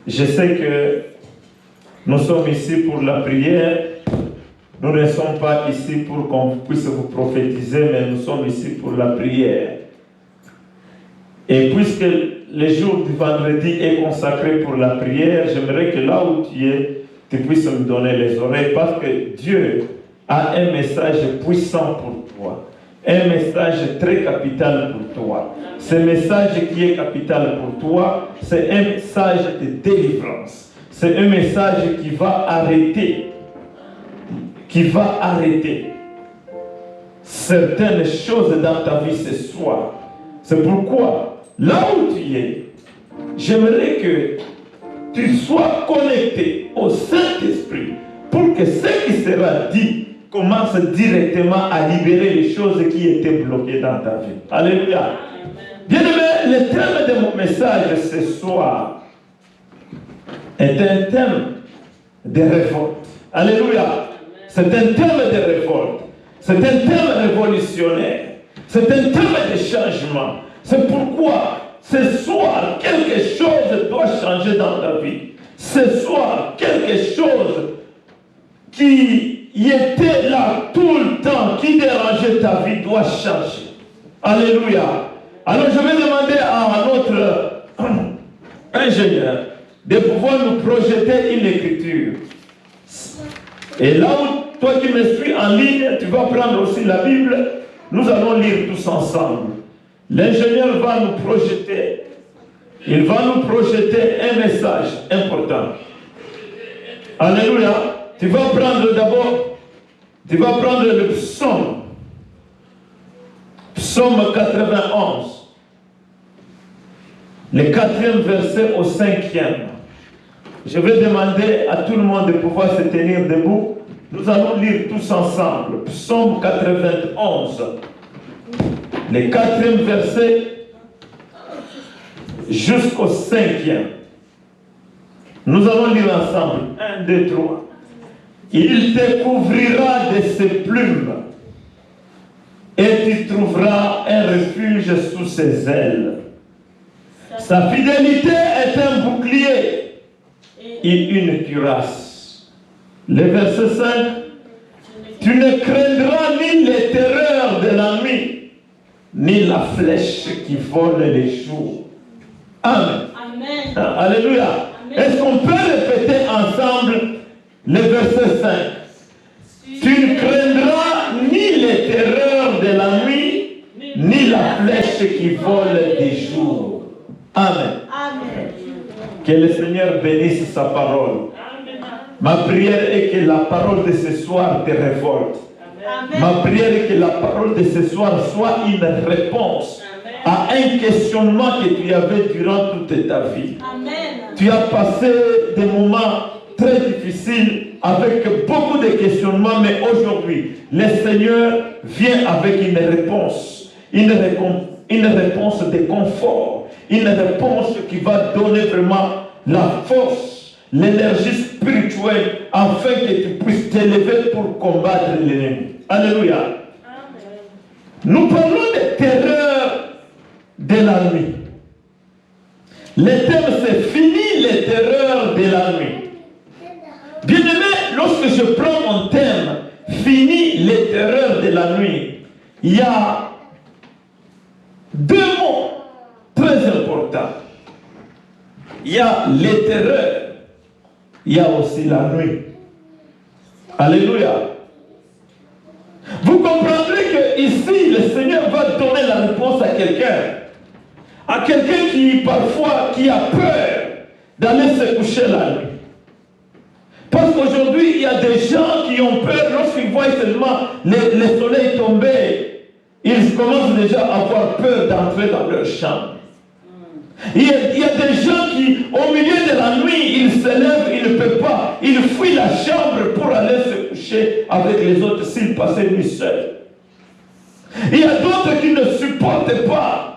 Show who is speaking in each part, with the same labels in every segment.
Speaker 1: Je sais que nous sommes ici pour la prière. Nous ne sommes pas ici pour qu'on puisse vous prophétiser, mais nous sommes ici pour la prière. Et puisque le jour du vendredi est consacré pour la prière, j'aimerais que là où tu es, tu puisses me donner les oreilles, parce que Dieu a un message puissant pour toi. Un message très capital pour toi. Ce message qui est capital pour toi, c'est un message de délivrance. C'est un message qui va arrêter certaines choses dans ta vie ce soir. C'est pourquoi, là où tu es, j'aimerais que tu sois connecté au Saint-Esprit pour que ce qui sera dit commence directement à libérer les choses qui étaient bloquées dans ta vie. Alléluia. Bien-aimé, le thème de mon message ce soir est un thème de révolte. Alléluia. C'est un thème de révolte. C'est un thème révolutionnaire. C'est un thème de changement. C'est pourquoi ce soir, quelque chose doit changer dans ta vie. Ce soir, quelque chose qui était là tout le temps, qui dérangeait ta vie, doit changer. Alléluia. Alors je vais demander à notre ingénieur de pouvoir nous projeter une écriture. Et là où toi qui me suis en ligne, tu vas prendre aussi la Bible. Nous allons lire tous ensemble. L'ingénieur va nous projeter. Il va nous projeter un message important. Alléluia. Tu vas prendre d'abord, tu vas prendre le psaume. Psaume 91. Le 4e verset au 5e. Je vais demander à tout le monde de pouvoir se tenir debout. Nous allons lire tous ensemble. Psaume 91. Le 4e verset jusqu'au 5e. Nous allons lire ensemble. 1, 2, 3. Il te couvrira de ses plumes et tu trouveras un refuge sous ses ailes. Sa fidélité est un bouclier et une cuirasse. Le verset 5. Tu ne craindras ni les terreurs de la nuit, ni la flèche qui vole les jours. Amen. Amen. Alléluia. Est-ce qu'on peut répéter ensemble le verset 5? Tu ne craindras ni les terreurs de la nuit, ni la flèche qui vole des jours. Amen. Amen. Que le Seigneur bénisse sa parole. Ma prière est que la parole de ce soir te révolte. Amen. Ma prière est que la parole de ce soir soit une réponse à un questionnement que tu avais durant toute ta vie. Amen. Tu as passé des moments très difficiles avec beaucoup de questionnements, mais aujourd'hui, le Seigneur vient avec une réponse de confort, une réponse qui va donner vraiment la force, l'énergie spirituelle, afin que tu puisses t'élever pour combattre l'ennemi. Alléluia. Amen. Nous parlons de terreur de la nuit. Le thème, c'est fini les terreurs de la nuit. Bien-aimé, lorsque je prends mon thème, fini les terreurs de la nuit, il y a deux mots très importants. Il y a les terreurs, il y a aussi la nuit. Alléluia. Vous comprendrez que ici, le Seigneur va donner la réponse à quelqu'un qui parfois qui a peur d'aller se coucher la nuit. Parce qu'aujourd'hui, il y a des gens qui ont peur lorsqu'ils voient seulement le soleil tomber. Ils commencent déjà à avoir peur d'entrer dans leur chambre. Il y a des gens qui, au milieu de la nuit, ils se lèvent, ils ne peuvent pas. Ils fuient la chambre pour aller se coucher avec les autres s'ils passaient une nuit seuls. Il y a d'autres qui ne supportent pas.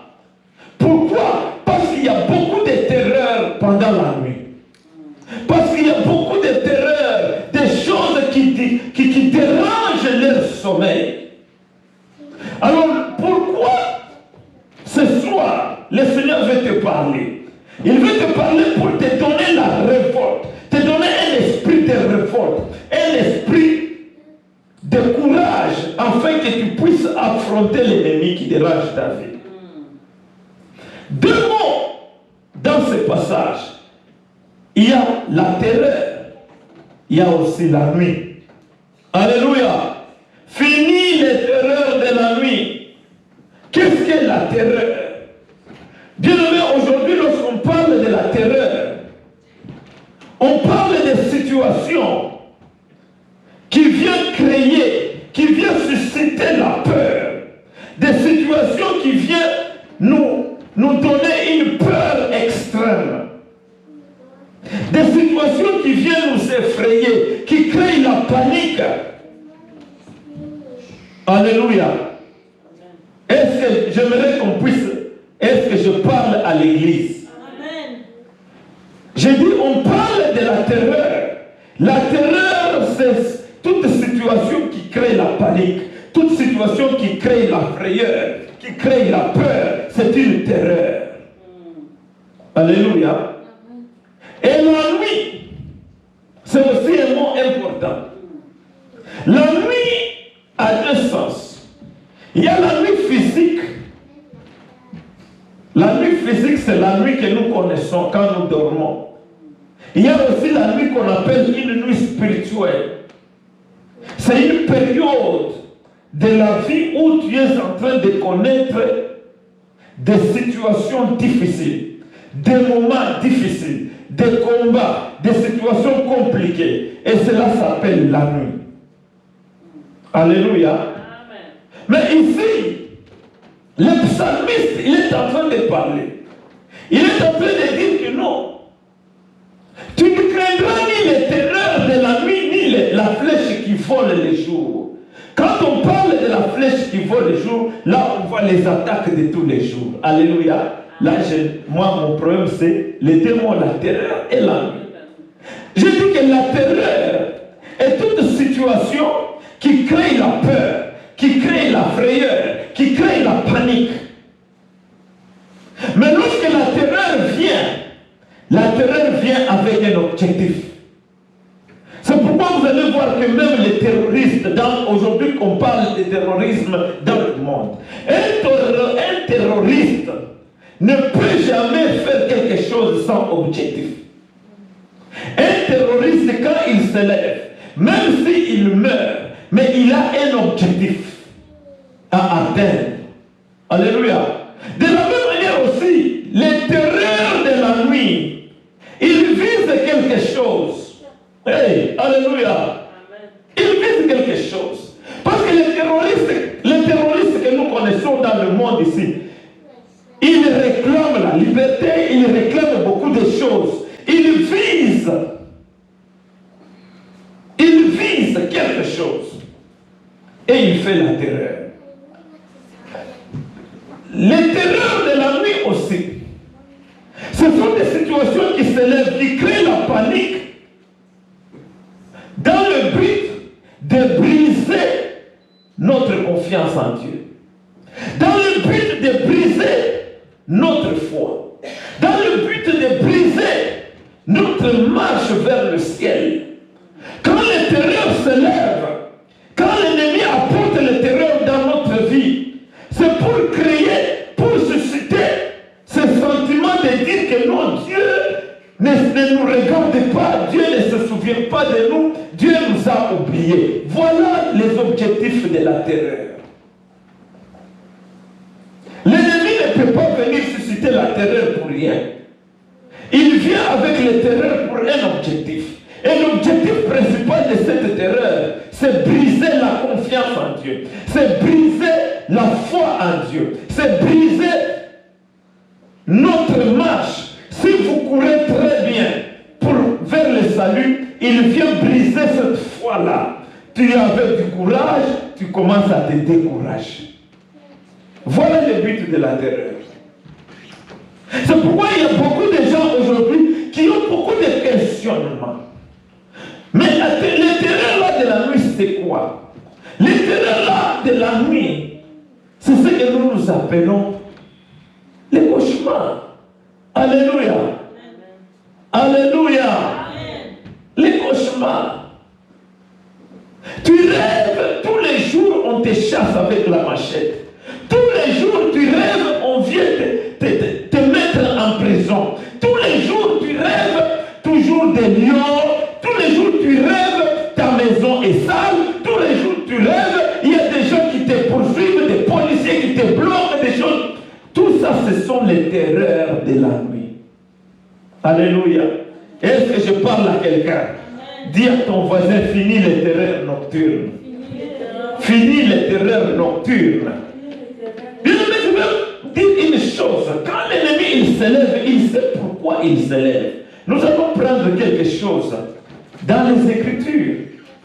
Speaker 1: Pourquoi? Parce qu'il y a beaucoup de terreur pendant la nuit. Parce qu'il y a beaucoup de terreur, des choses qui dérangent leur sommeil. Alors, pourquoi ce soir, le Seigneur veut te parler? Il veut te parler pour te donner la afin que tu puisses affronter l'ennemi qui dérange ta vie. Deux mots dans ce passage. Il y a la terreur, il y a aussi la nuit. Alléluia. Fini les terreurs de la nuit. Qu'est-ce qu'est la terreur? Bien-aimé, aujourd'hui, lorsqu'on parle de la terreur, on parle de situations qui viennent créer, qui viennent susciter la peur. Des situations qui viennent nous donner une peur extrême. Des situations qui viennent nous effrayer, qui créent la panique. Alléluia. Est-ce que j'aimerais qu'on puisse, est-ce que je parle à l'église? Amen. J'ai dit, on parle de la terreur. La terreur, c'est toute situation qui crée la panique, toute situation qui crée la frayeur, qui crée la peur, c'est une terreur. Alléluia. Et la nuit, c'est aussi un mot important. La nuit a deux sens. Il y a la nuit physique. La nuit physique, c'est la nuit que nous connaissons quand nous dormons. Il y a aussi la nuit qu'on appelle une nuit spirituelle. C'est une période de la vie où tu es en train de connaître des situations difficiles, des moments difficiles, des combats, des situations compliquées. Et cela s'appelle la nuit. Alléluia. Amen. Mais ici, le psalmiste, il est en train de parler. Il est en train de dire que non. Tu ne craindras ni les terreurs de la nuit, ni la flèche qui vole le jour. Quand on parle de la flèche qui vole le jour, là on voit les attaques de tous les jours. Alléluia. Là, moi, mon problème, c'est les démons, la terreur et la nuit. Je dis que la terreur est toute situation qui crée la peur, qui crée la frayeur, qui crée la panique. Mais lorsque la terreur vient avec un objectif. C'est pourquoi vous allez voir que même les terroristes, aujourd'hui qu'on parle de terrorisme dans le monde, un terroriste ne peut jamais faire quelque chose sans objectif. Un terroriste, quand il se lève, même s'il meurt, mais il a un objectif à atteindre. Alléluia. De la même manière aussi, les terreurs de la nuit, ils visent quelque chose. Hey, alléluia. Ils visent quelque chose. Parce que les terroristes que nous connaissons dans le monde ici, ils réclament la liberté, ils réclament beaucoup de choses. Ils visent quelque chose. Et il fait la terreur. Les terreurs de la nuit aussi, ce sont des situations qui s'élèvent, qui créent la panique, dans le but de briser notre confiance en Dieu, dans le but de briser notre foi, dans le but de briser notre marche vers le ciel. Quand les terreurs se lèvent, quand l'ennemi apporte les terreurs dans notre vie, c'est pour créer, pour susciter ce sentiment de dire que non, Dieu ne nous regarde pas, Dieu ne se souvient pas de nous, Dieu nous a oubliés. Voilà les objectifs de la terreur. L'ennemi ne peut pas venir susciter la terreur pour rien. Il vient avec les terreurs pour un objectif. Et l'objectif principal de cette terreur, c'est briser la confiance en Dieu. C'est briser la foi en Dieu. C'est briser notre marche. Si vous courez très bien vers le salut, il vient briser cette foi-là. Tu avais du courage, tu commences à te décourager. Voilà le but de la terreur. C'est pourquoi il y a beaucoup de gens aujourd'hui qui ont beaucoup de questionnements. Mais les terreurs-là de la nuit, c'est quoi? Les terreurs-là de la nuit, c'est ce que nous appelons les cauchemars. Alléluia. Alléluia. Les cauchemars. Tu rêves tous les jours, on on te chasse avec la machette. Tous les jours, tu rêves, on vient te mettre en prison. Tous les jours, tu rêves toujours des lions. Tous les jours, tu rêves, ta maison est sale. Tous les jours, tu rêves, il y a des gens qui te poursuivent, des policiers qui te bloquent, des choses. Tout ça, ce sont les terreurs de la nuit. Alléluia. Est-ce que je parle à quelqu'un? Dis à ton voisin, finis les terreurs nocturnes. Finis les terreurs nocturnes. Bien, mais je veux dire une chose. Quand l'ennemi il s'élève, il sait pourquoi il s'élève. Nous allons prendre quelque chose dans les Écritures.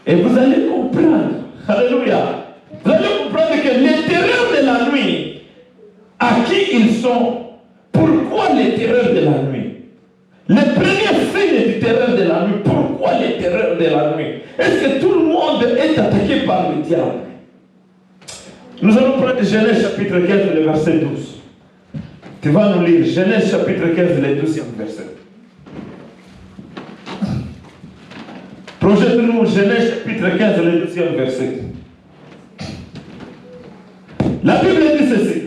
Speaker 1: Et vous allez comprendre. Alléluia. Vous allez comprendre que les terreurs de la nuit, à qui ils sont? Pourquoi les terreurs de la nuit? Les premiers signes du terreur de la nuit. Pourquoi les terreurs de la nuit? Est-ce que tout le monde est attaqué par le diable? Nous allons prendre Genèse chapitre 15, le verset 12. Tu vas nous lire Genèse chapitre 15, le 12e verset. Projette-nous Genèse chapitre 15, le 12e verset. La Bible dit ceci.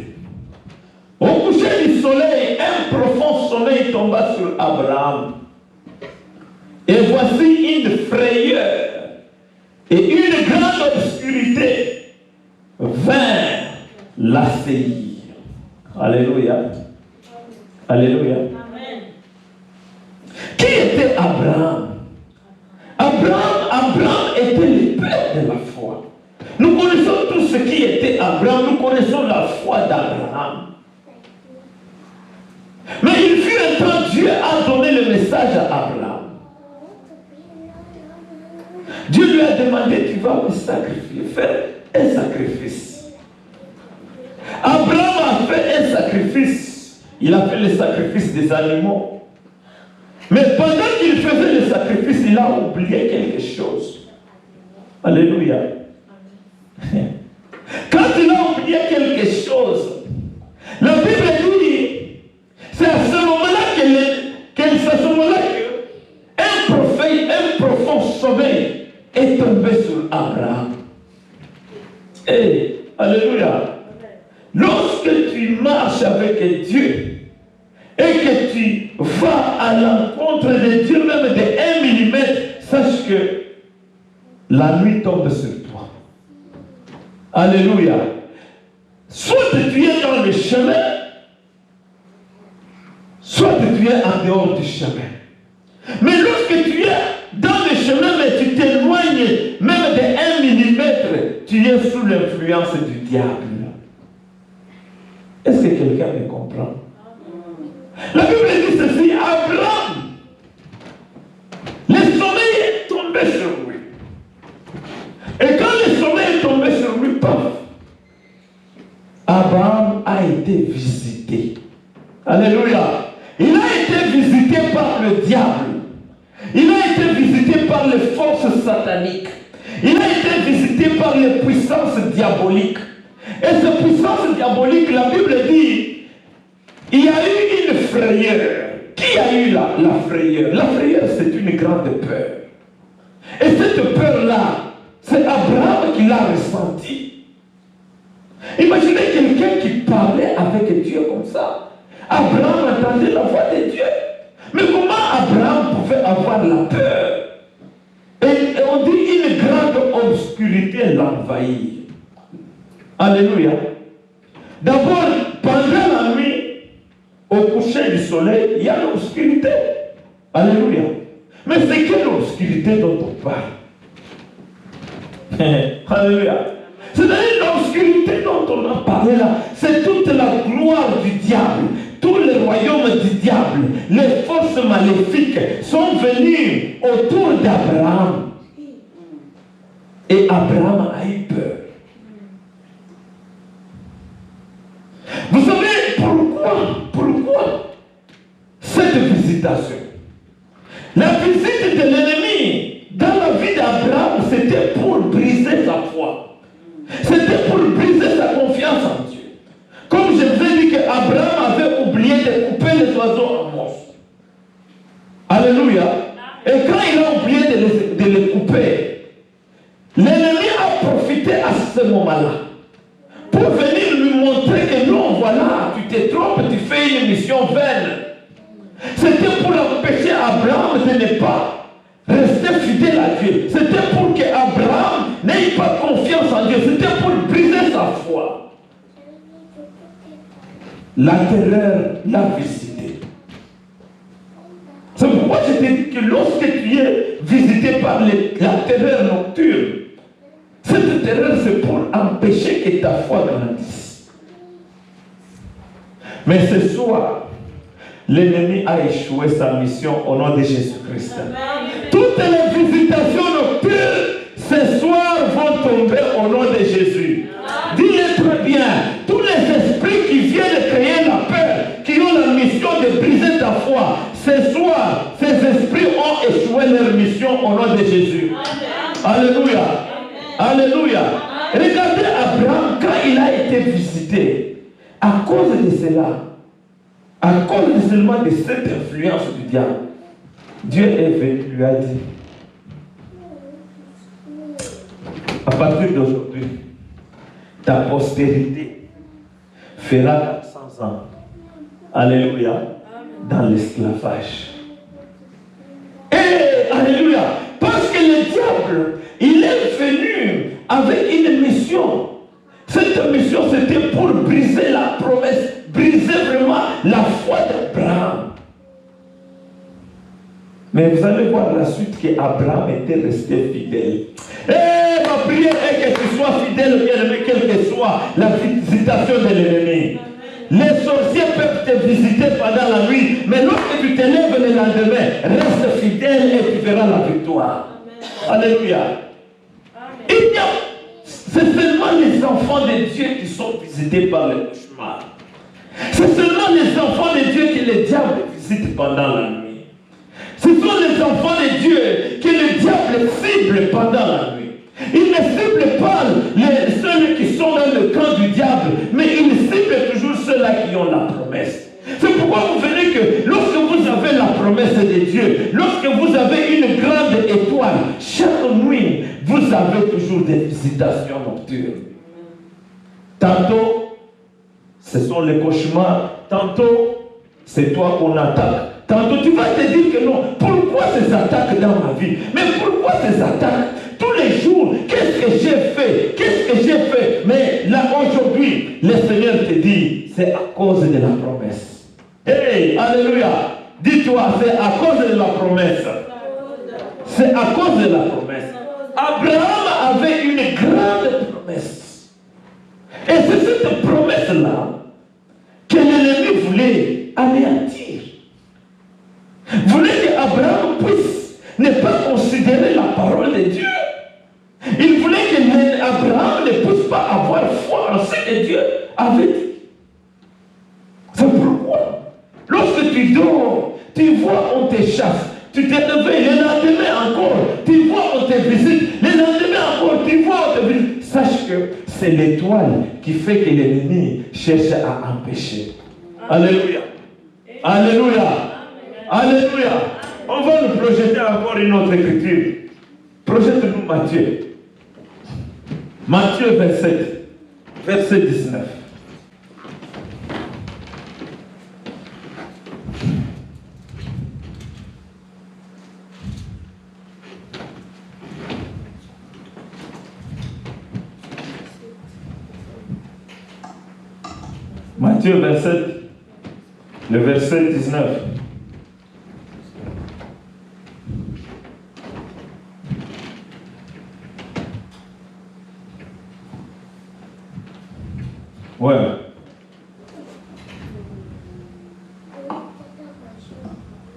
Speaker 1: Au coucher du soleil, un profond sommeil tomba sur Abraham. Et voici une frayeur et une grande obscurité vint l'assaillir. Alléluia. Alléluia. Amen. Qui était Abraham? Abraham était le père de la foi. Nous connaissons tout ce qui était Abraham. Nous connaissons la foi d'Abraham. Mais il fut un temps, Dieu a donné le message à Abraham. Dieu lui a demandé, tu vas me sacrifier, faire un sacrifice. Abraham a fait un sacrifice. Il a fait le sacrifice des animaux. Mais pendant qu'il faisait le sacrifice, il a oublié quelque chose. Alléluia. Quand il a oublié quelque chose, la Bible dit, c'est à ce moment-là qu'un profond sommeil est tombé sur Abraham. Et, alléluia. Lorsque tu marches avec Dieu et que tu vas à l'encontre de Dieu, même de 1 millimètre, sache que la nuit tombe sur toi. Alléluia. Soit tu es dans le chemin, soit tu es en dehors du chemin. Mais lorsque tu es dans le chemin, mais tu t'éloignes même de 1 millimètre, tu es sous l'influence du diable. Est-ce que quelqu'un me comprend? La Bible dit ceci, Abraham, le sommeil est tombé sur lui. Et quand le sommeil est tombé sur lui, paf, Abraham a été visité. Alléluia. Il a été visité par le diable. Il a été visité par les forces sataniques. Il a été visité par les puissances diaboliques. Et ces puissances diaboliques, la Bible dit, il y a eu une frayeur. Qui a eu la frayeur? La frayeur, c'est une grande peur. Et cette peur-là, c'est Abraham qui l'a ressentie. Imaginez quelqu'un qui parlait avec Dieu comme ça. Abraham entendait la voix de Dieu. Mais comment Abraham pouvait avoir la peur? Et on dit une grande obscurité l'envahit. Alléluia. D'abord, pendant la nuit, au coucher du soleil, il y a l'obscurité. Alléluia. Mais c'est quelle obscurité dont on parle? Alléluia. C'est-à-dire l'obscurité dont on a parlé là, c'est toute la gloire du diable. Tous les royaumes du diable, les forces maléfiques sont venus autour d'Abraham. Et Abraham a eu peur. Vous savez pourquoi cette visitation? La visite de l'ennemi dans la vie d'Abraham, c'était pour briser sa foi. C'était pour briser sa confiance en Dieu. Comme je vous ai dit qu'Abraham avait oublié de couper les oiseaux en morceaux. Alléluia. Et quand il a oublié de les couper, l'ennemi a profité à ce moment-là pour venir lui montrer que non, voilà, tu te trompes, tu fais une mission vaine. C'était pour empêcher Abraham de ne pas rester fidèle à Dieu. C'était pour qu'Abraham n'ait pas confiance en Dieu. C'était pour briser sa foi. La terreur l'a visité. C'est pourquoi je te dis que lorsque tu es visité par la terreur nocturne, cette terreur c'est pour empêcher que ta foi grandisse. Mais ce soir, l'ennemi a échoué sa mission au nom de Jésus-Christ. Toutes les visitations nocturnes, ce soir, vont tomber au nom de Jésus. Dis-le très bien. Tous les esprits qui viennent créer la peur, qui ont la mission de briser ta foi, ce soir, ces esprits ont échoué leur mission au nom de Jésus. Alléluia. Alléluia. Regardez Abraham quand il a été visité. À cause de cela, à cause seulement de cette influence du diable, Dieu est venu, lui a dit, à partir d'aujourd'hui, ta postérité fera 400 ans. Alléluia. Dans l'esclavage. Et alléluia. Parce que le diable, il est venu avec une mission. Cette mission, c'était pour briser la promesse, briser vraiment la foi d'Abraham. Mais vous allez voir la suite qu'Abraham était resté fidèle. Et ma prière est que tu sois fidèle, bien-aimé, quelle que soit la visitation de l'ennemi. Les sorciers peuvent te visiter pendant la nuit, mais lorsque tu te lèves le lendemain, reste fidèle et tu verras la victoire. Amen. Alléluia. C'est seulement les enfants de Dieu qui sont visités par le cauchemar. C'est seulement les enfants de Dieu que le diable visite pendant la nuit. Ce sont les enfants de Dieu que le diable cible pendant la nuit. Il ne cible pas ceux qui sont dans le camp du diable, mais il cible toujours ceux-là qui ont la promesse. C'est pourquoi vous verrez que lorsque vous avez la promesse de Dieu, lorsque vous avez une grande étoile, chaque nuit, vous avez toujours des visitations nocturnes. Tantôt, ce sont les cauchemars. Tantôt, c'est toi qu'on attaque. Tantôt, tu vas te dire que non. Pourquoi ces attaques dans ma vie? Mais pourquoi ces attaques? Tous les jours, qu'est-ce que j'ai fait? Qu'est-ce que j'ai fait? Mais là, aujourd'hui, le Seigneur te dit, c'est à cause de la promesse. Hey, alléluia. Dis-toi, c'est à cause de la promesse. C'est à cause de la promesse. Abraham avait une grande promesse. Et c'est cette promesse-là que l'ennemi voulait anéantir. Voulait qu'Abraham puisse ne pas considérer la parole de Dieu. Il voulait qu'Abraham ne puisse pas avoir foi en ce que Dieu avait dit. C'est pourquoi, lorsque tu dors, tu vois, on te chasse. Tu te réveilles, le lendemain encore, tu vois, on te visite. Le lendemain encore, tu vois, on te visite. Sache que c'est l'étoile qui fait que l'ennemi cherche à empêcher. Alléluia. Alléluia. Alléluia. On va nous projeter encore une autre écriture. Projette-nous Matthieu. Matthieu 27, verset 19. Matthieu 27, le verset 19. Ouais.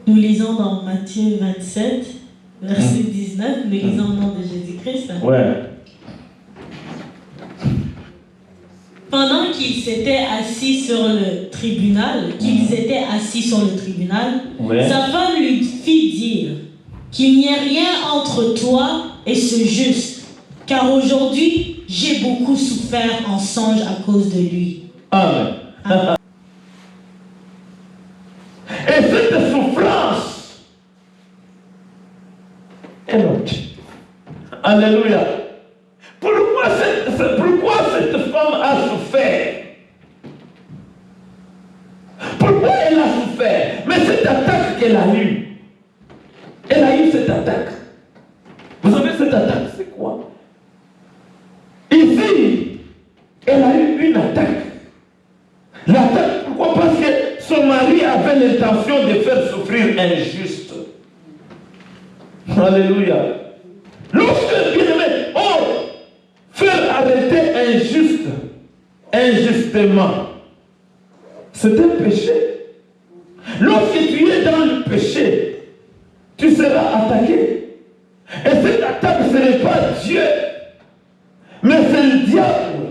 Speaker 2: Nous lisons dans Matthieu 27, verset 19, nous lisons au nom de Jésus-Christ.
Speaker 1: Ouais.
Speaker 2: Pendant qu'ils s'étaient assis sur le tribunal,
Speaker 1: Ouais.
Speaker 2: sa femme lui fit dire qu'il n'y ait rien entre toi et ce juste, car aujourd'hui j'ai beaucoup souffert en songe à cause de lui.
Speaker 1: Amen. Amen. Et cette souffrance est notre. Alléluia. Pourquoi femme a souffert. Pourquoi elle a souffert? Mais cette attaque qu'elle a eue, elle a eu cette attaque. Vous savez, cette attaque, c'est quoi? Ici, elle a eu une attaque. L'attaque, pourquoi? Parce que son mari avait l'intention de faire souffrir un juste. Alléluia. Lorsque, bien aimé, faire arrêter injustement, c'est un péché. Lorsque tu es dans le péché, tu seras attaqué. Et cette attaque, ce n'est pas Dieu, mais c'est le diable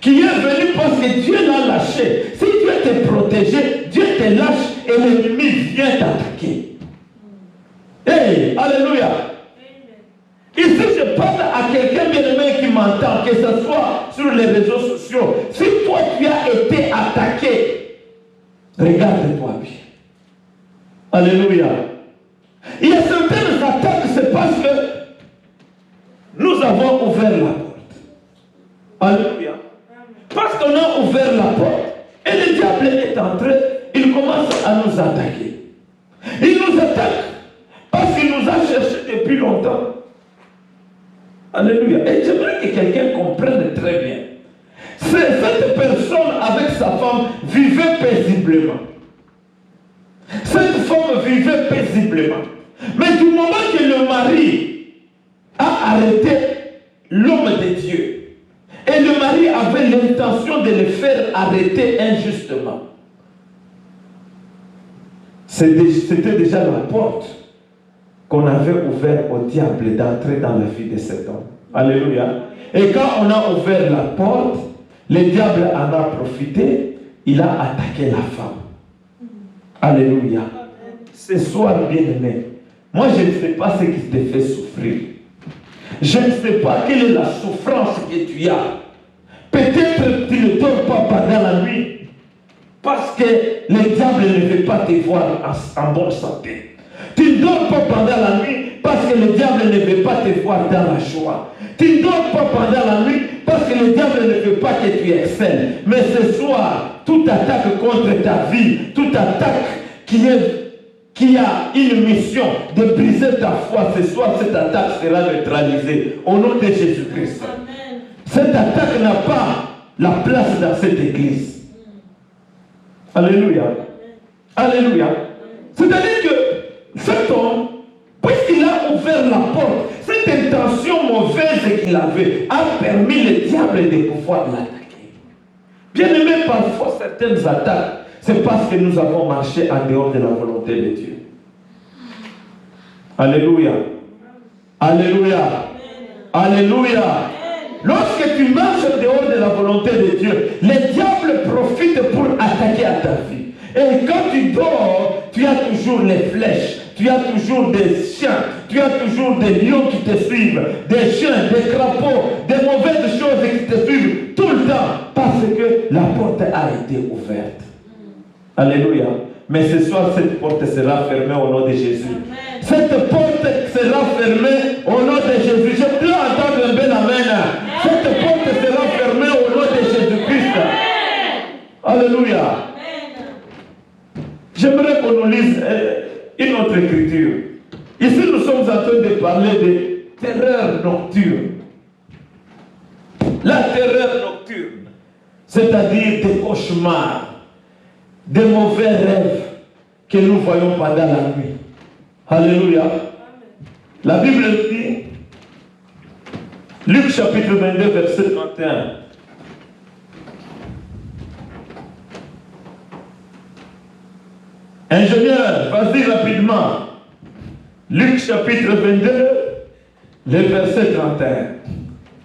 Speaker 1: qui est venu parce que Dieu l'a lâché. Si Dieu t'est protégé, Dieu te lâche et l'ennemi vient t'attaquer. Hey, alléluia. Ici, je parle à quelqu'un bien-aimé qui m'entend, que ce soit sur les réseaux sociaux. Si toi, tu as été attaqué, regarde-toi bien. Alléluia. Il y a certaines attaques, c'est parce que nous avons ouvert la porte. Alléluia. Parce qu'on a ouvert la porte, et le diable est entré, il commence à nous attaquer. Il nous attaque parce qu'il nous a cherché depuis longtemps. Alléluia. Et j'aimerais que quelqu'un comprenne très bien. Cette personne avec sa femme vivait paisiblement. Cette femme vivait paisiblement. Mais du moment que le mari a arrêté l'homme de Dieu, et le mari avait l'intention de le faire arrêter injustement, c'était déjà la porte qu'on avait ouverte au diable d'entrer dans la vie de cet homme. Alléluia. Et quand on a ouvert la porte, le diable en a profité, il a attaqué la femme. Alléluia. Ce soir, bien-aimé, moi je ne sais pas ce qui te fait souffrir. Je ne sais pas quelle est la souffrance que tu as. Peut-être tu ne dors pas pendant la nuit parce que le diable ne veut pas te voir en bonne santé. Tu ne dors pas pendant la nuit parce que le diable ne veut pas te voir dans la joie. Tu ne dors pas pendant la nuit parce que le diable ne veut pas que tu excelles. Mais ce soir, toute attaque contre ta vie, toute attaque qui a une mission de briser ta foi, ce soir, cette attaque sera neutralisée au nom de Jésus-Christ. Cette attaque n'a pas la place dans cette église. Alléluia. Alléluia. C'est-à-dire que cet homme, puisqu'il a ouvert la porte, cette intention mauvaise qu'il avait a permis le diable de pouvoir l'attaquer. Bien aimé, parfois certaines attaques, c'est parce que nous avons marché en dehors de la volonté de Dieu. Alléluia. Alléluia. Alléluia. Lorsque tu marches en dehors de la volonté de Dieu, le diable profite pour attaquer à ta vie. Et quand tu dors, tu as toujours les flèches, tu as toujours des chiens, tu as toujours des lions qui te suivent, des chiens, des crapauds, des mauvaises choses qui te suivent tout le temps parce que la porte a été ouverte. Alléluia. Mais ce soir, cette porte sera fermée au nom de Jésus. Amen. Cette porte sera fermée au nom de Jésus. Je peux entendre un bel amen. Cette porte sera fermée au nom de Jésus-Christ. Alléluia. Amen. J'aimerais qu'on nous lise une autre écriture. Ici, nous sommes en train de parler de terreur nocturne. La terreur nocturne, c'est-à-dire des cauchemars, des mauvais rêves que nous voyons pendant la nuit. Alléluia. Amen. La Bible dit, Luc chapitre 22, verset 31. Ingénieur, vas-y rapidement. Luc chapitre 22, le verset 31.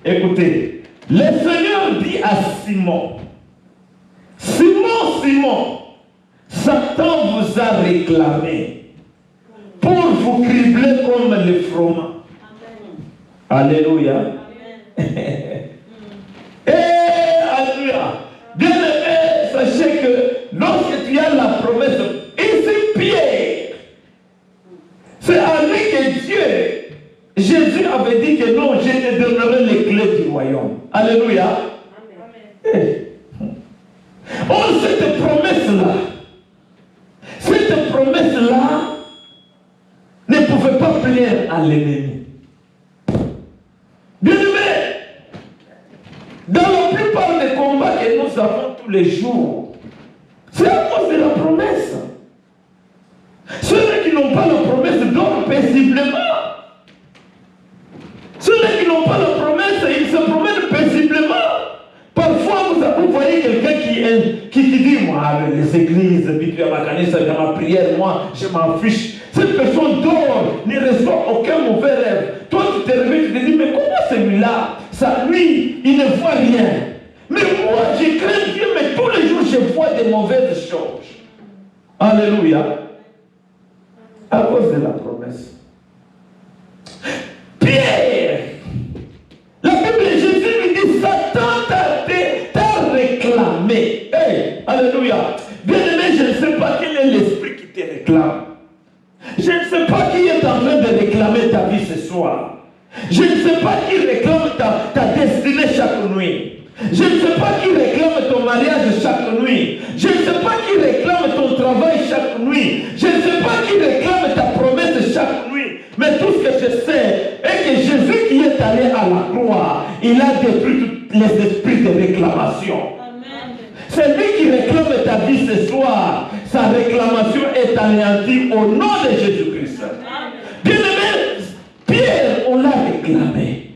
Speaker 1: Écoutez, le Seigneur dit à Simon, Simon, Simon, Satan vous a réclamé pour vous cribler comme le froment. Alléluia. Et alléluia. Bien aimé, sachez que lorsque tu as la promesse, ici Pierre, c'est à lui que Dieu, Jésus avait dit que non, je te donnerai les clés du royaume. Alléluia. Hey. Oh, cette promesse-là ne pouvait pas plaire à l'ennemi. Bien-aimé, dans la plupart des combats que nous avons tous les jours, c'est à cause de la promesse. Ceux qui n'ont pas la promesse dorment paisiblement. Ceux qui n'ont pas la promesse, ils se promènent paisiblement. Parfois, vous voyez quelqu'un qui dit, moi, les églises, dans ma prière, moi, je m'en fiche. Cette personne dort, ne reçoit aucun mauvais rêve. Toi, tu te réveilles, tu te dis, mais comment celui-là, ça, lui, il ne voit rien. Mais moi, je crains Dieu, mais tous les jours, je vois des mauvaises choses. Alléluia. À cause de la promesse. Pierre, la Bible, Jésus lui dit, Satan t'a réclamé. Hey, alléluia. Bien-aimé, je ne sais pas quel est l'esprit qui te réclame. Je ne sais pas qui est en train de réclamer ta vie ce soir. Je ne sais pas qui réclame ta destinée chaque nuit. Je ne sais pas qui réclame ton mariage chaque nuit. Je ne sais pas qui réclame ton travail chaque nuit. Je ne sais pas qui réclame ta promesse chaque nuit. Mais tout ce que je sais est que Jésus qui est allé à la croix, il a détruit tous les esprits de réclamation. C'est lui qui réclame ta vie ce soir. Sa réclamation est anéantie au nom de Jésus-Christ. Bien-aimé, Pierre, on l'a réclamé.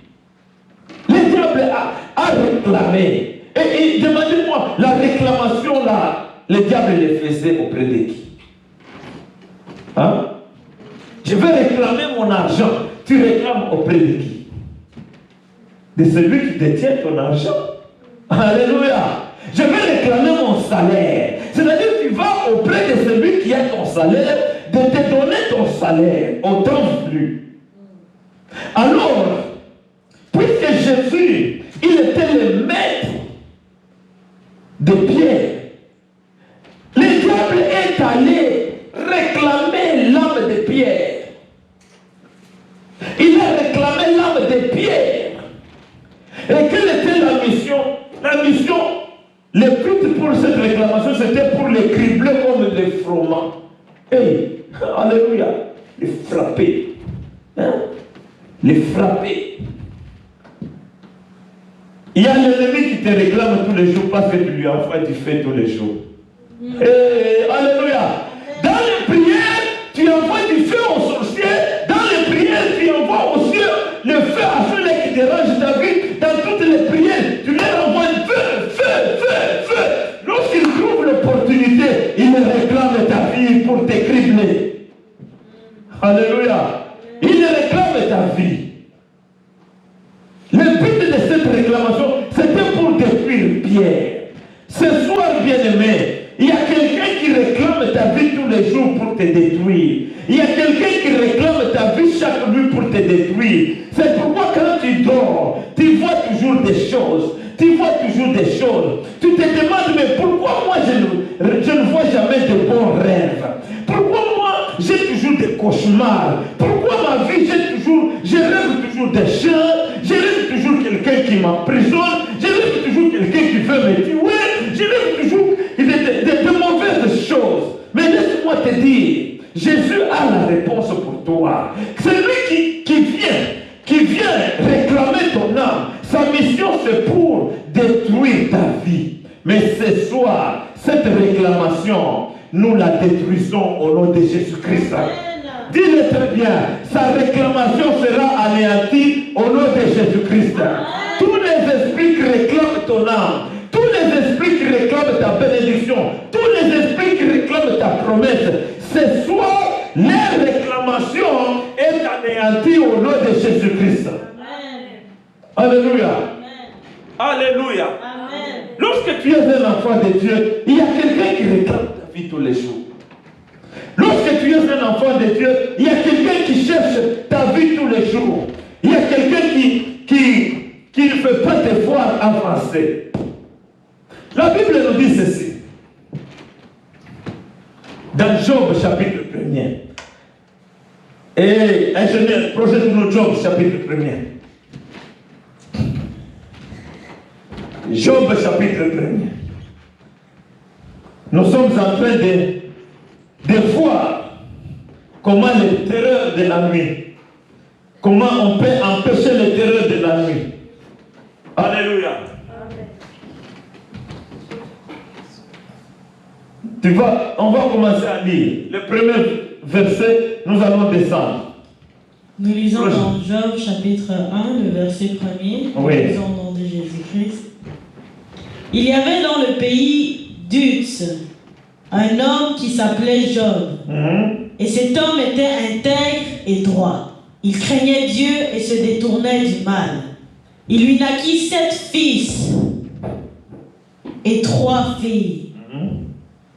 Speaker 1: Le diable a réclamé. Et demandez-moi, la réclamation là, le diable le faisait auprès de qui? Hein? Je vais réclamer mon argent. Tu réclames auprès de qui? De celui qui détient ton argent. Alléluia. Je vais réclamer mon salaire. C'est-à-dire que tu vas auprès de celui qui a ton salaire, de te donner ton salaire au temps voulu. Alors, puisque Jésus, il était le maître de Pierre, le diable est allé réclamer l'âme de Pierre. Il a réclamé l'âme de Pierre. Et quelle était la mission? La mission, le but pour cette réclamation, c'était pour les cribler comme des froment. Hey, alléluia, les frapper. Hein? Les frapper. Il y a l'ennemi qui te réclame tous les jours parce que tu lui envoies du feu tous les jours. Hey, alléluia. Dans les prières, tu envoies du feu aux sorciers. Dans les prières, tu envoies aux cieux le feu à ceux qui dérangent ta vie. Dans toutes les prières, tu leur envoies le feu, feu, feu, feu. Lorsqu'ils trouvent l'opportunité, ils réclament ta vie pour te cribler. Alléluia. Ils réclament ta vie. Le but de cette réclamation, c'était pour détruire Pierre. Ce soir, bien-aimé, il y a quelqu'un qui réclame ta vie tous les jours pour te détruire. Il y a quelqu'un qui réclame ta vie chaque nuit pour te détruire. C'est pourquoi quand tu dors, tu vois toujours des choses. Tu vois toujours des choses. Tu te demandes, mais pourquoi moi je ne vois jamais de bons rêves? Pourquoi moi j'ai toujours des cauchemars? Pourquoi ma vie je rêve toujours des chants? Je rêve toujours quelqu'un qui m'emprisonne? Je rêve toujours quelqu'un qui veut me tuer? Je rêve toujours de mauvaises choses. Mais laisse-moi te dire, Jésus a la réponse pour toi. C'est lui qui vient réclamer ton âme. Sa mission, c'est pour détruire ta vie. Mais ce soir, cette réclamation, nous la détruisons au nom de Jésus-Christ. Dis-le très bien, sa réclamation sera anéantie au nom de Jésus-Christ. Tous les esprits qui réclament ton âme, tous les esprits qui réclament ta bénédiction, tous les esprits qui réclament ta promesse, ce soir, leur réclamation est anéantie au nom de Jésus-Christ. Alléluia. Alléluia. Amen. Lorsque tu es un enfant de Dieu, il y a quelqu'un qui réclame ta vie tous les jours. Lorsque tu es un enfant de Dieu, il y a quelqu'un qui cherche ta vie tous les jours. Il y a quelqu'un qui ne peut pas te voir avancer. La Bible nous dit ceci. Dans Job chapitre 1er. Et ingénieur, projette-nous Job chapitre 1er. Job chapitre 1er. Nous sommes en train de voir comment les terreurs de la nuit, comment on peut empêcher les terreurs de la nuit. Alléluia. On va commencer à lire. Le premier verset, nous allons descendre.
Speaker 2: Nous lisons dans Job chapitre 1, le verset 1er. Nous lisons au nom de Jésus-Christ. Il y avait dans le pays d'Uz un homme qui s'appelait Job. Et cet homme était intègre et droit. Il craignait Dieu et se détournait du mal. Il lui naquit 7 fils et 3 filles.